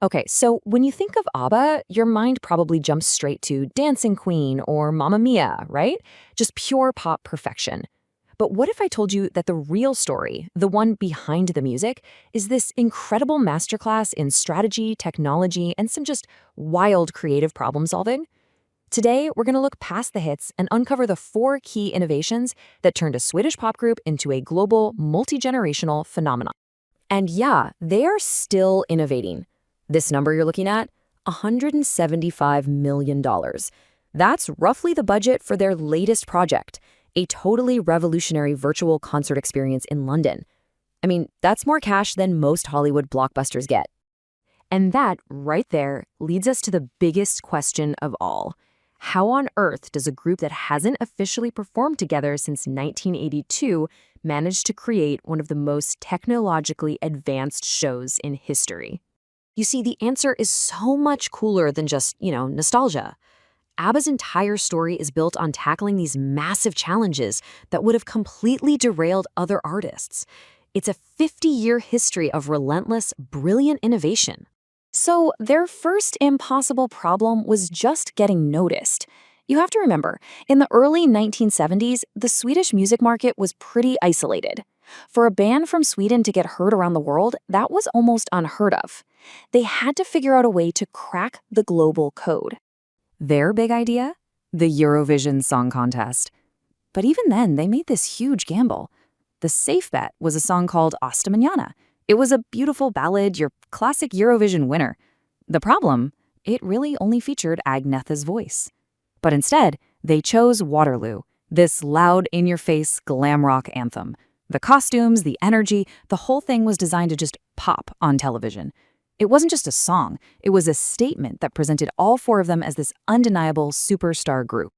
Okay, so when you think of ABBA, your mind probably jumps straight to Dancing Queen or Mamma Mia, right? Just pure pop perfection. But what if I told you that the real story, the one behind the music, is this incredible masterclass in strategy, technology, and some just wild creative problem solving? Today, we're going to look past the hits and uncover the four key innovations that turned a Swedish pop group into a global, multi-generational phenomenon. And yeah, they are still innovating. This number you're looking at, $175 million. That's roughly the budget for their latest project, a totally revolutionary virtual concert experience in London. I mean, that's more cash than most Hollywood blockbusters get. And that, right there, leads us to the biggest question of all. How on earth does a group that hasn't officially performed together since 1982 manage to create one of the most technologically advanced shows in history? You see, the answer is so much cooler than just, nostalgia. ABBA's entire story is built on tackling these massive challenges that would have completely derailed other artists. It's a 50-year history of relentless, brilliant innovation. So their first impossible problem was just getting noticed. You have to remember, in the early 1970s, the Swedish music market was pretty isolated. For a band from Sweden to get heard around the world, that was almost unheard of. They had to figure out a way to crack the global code. Their big idea? The Eurovision Song Contest. But even then, they made this huge gamble. The safe bet was a song called Asta Mañana. It was a beautiful ballad, your classic Eurovision winner. The problem? It really only featured Agnetha's voice. But instead, they chose Waterloo, this loud, in-your-face glam rock anthem. The costumes, the energy, the whole thing was designed to just pop on television. It wasn't just a song, it was a statement that presented all four of them as this undeniable superstar group.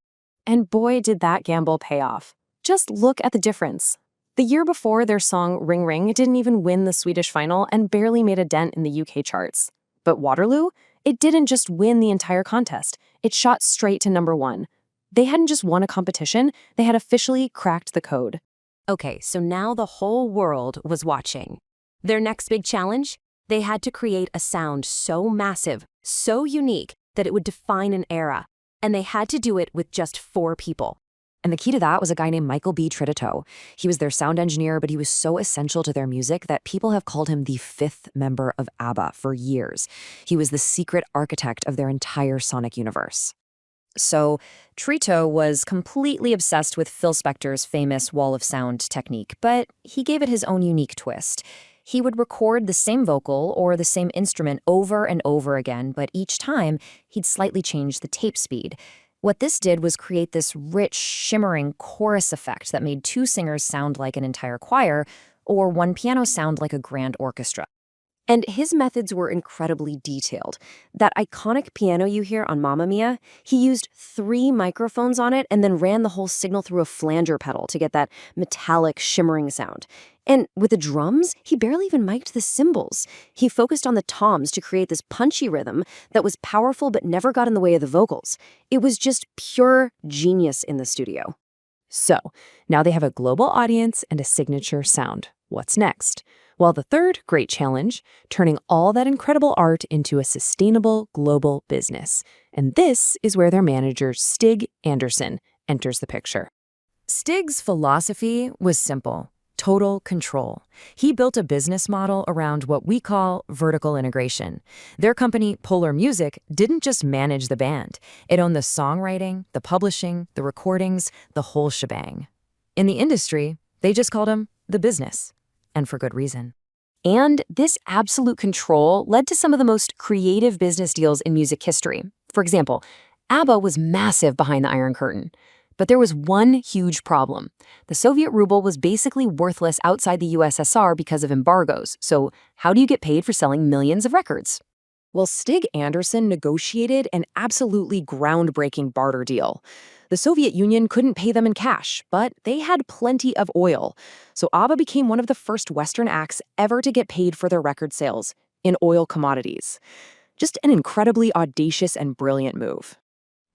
And boy, did that gamble pay off. Just look at the difference. The year before, their song Ring Ring didn't even win the Swedish final and barely made a dent in the UK charts. But Waterloo? It didn't just win the entire contest. It shot straight to #1. They hadn't just won a competition, they had officially cracked the code. Okay, so now the whole world was watching. Their next big challenge? They had to create a sound so massive, so unique, that it would define an era. And they had to do it with just 4 people. And the key to that was a guy named Michael B. Tretow. He was their sound engineer, but he was so essential to their music that people have called him the 5th member of ABBA for years. He was the secret architect of their entire sonic universe. So Tretow was completely obsessed with Phil Spector's famous wall of sound technique, but he gave it his own unique twist. He would record the same vocal or the same instrument over and over again, but each time he'd slightly change the tape speed. What this did was create this rich, shimmering chorus effect that made 2 singers sound like an entire choir, or 1 piano sound like a grand orchestra. And his methods were incredibly detailed. That iconic piano you hear on Mamma Mia, he used 3 microphones on it and then ran the whole signal through a flanger pedal to get that metallic, shimmering sound. And with the drums, he barely even mic'd the cymbals. He focused on the toms to create this punchy rhythm that was powerful but never got in the way of the vocals. It was just pure genius in the studio. So, now they have a global audience and a signature sound. What's next? Well, the third great challenge, turning all that incredible art into a sustainable global business. And this is where their manager, Stig Anderson, enters the picture. Stig's philosophy was simple: total control. He built a business model around what we call vertical integration. Their company, Polar Music, didn't just manage the band. It owned the songwriting, the publishing, the recordings, the whole shebang. In the industry, they just called him the business. And for good reason. And this absolute control led to some of the most creative business deals in music history. For example, ABBA was massive behind the Iron Curtain. But there was one huge problem. The Soviet ruble was basically worthless outside the USSR because of embargoes. So how do you get paid for selling millions of records? Well, Stig Anderson negotiated an absolutely groundbreaking barter deal. The Soviet Union couldn't pay them in cash, but they had plenty of oil. So ABBA became one of the first Western acts ever to get paid for their record sales in oil commodities. Just an incredibly audacious and brilliant move.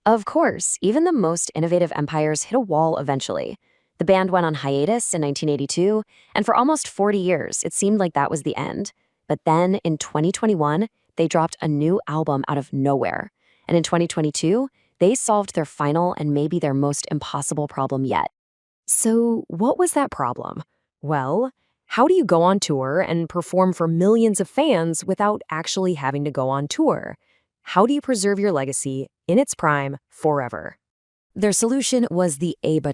Of course, even the most innovative empires hit a wall eventually. The band went on hiatus in 1982, and for almost 40 years, it seemed like that was the end. But then, in 2021, they dropped a new album out of nowhere. And in 2022, they solved their final and maybe their most impossible problem yet. So, what was that problem? Well, how do you go on tour and perform for millions of fans without actually having to go on tour? How do you preserve your legacy in its prime forever? Their solution was the ABBA.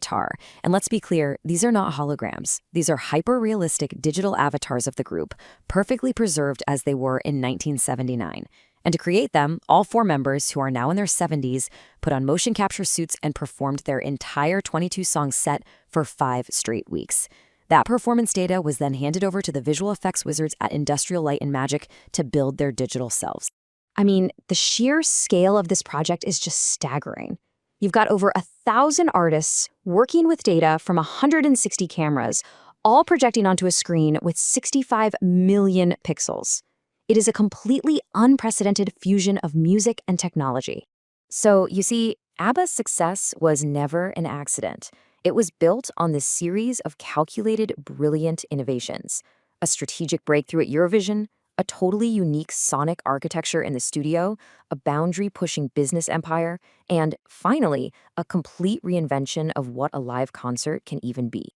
And let's be clear, these are not holograms. These are hyper-realistic digital avatars of the group, perfectly preserved as they were in 1979. And to create them, all 4 members, who are now in their 70s, put on motion capture suits and performed their entire 22-song set for 5 straight weeks. That performance data was then handed over to the visual effects wizards at Industrial Light and Magic to build their digital selves. I mean, the sheer scale of this project is just staggering. You've got over 1,000 artists working with data from 160 cameras, all projecting onto a screen with 65 million pixels. It is a completely unprecedented fusion of music and technology. So, you see, ABBA's success was never an accident. It was built on this series of calculated, brilliant innovations. A strategic breakthrough at Eurovision, a totally unique sonic architecture in the studio, a boundary-pushing business empire, and, finally, a complete reinvention of what a live concert can even be.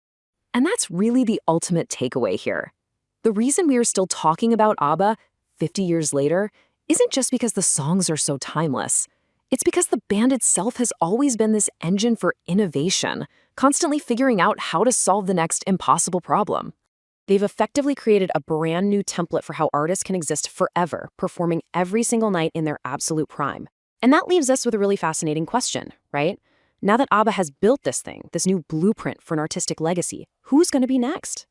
And that's really the ultimate takeaway here. The reason we are still talking about ABBA 50 years later isn't just because the songs are so timeless. It's because the band itself has always been this engine for innovation, constantly figuring out how to solve the next impossible problem. They've effectively created a brand new template for how artists can exist forever, performing every single night in their absolute prime. And that leaves us with a really fascinating question, right? Now that ABBA has built this thing, this new blueprint for an artistic legacy, who's going to be next?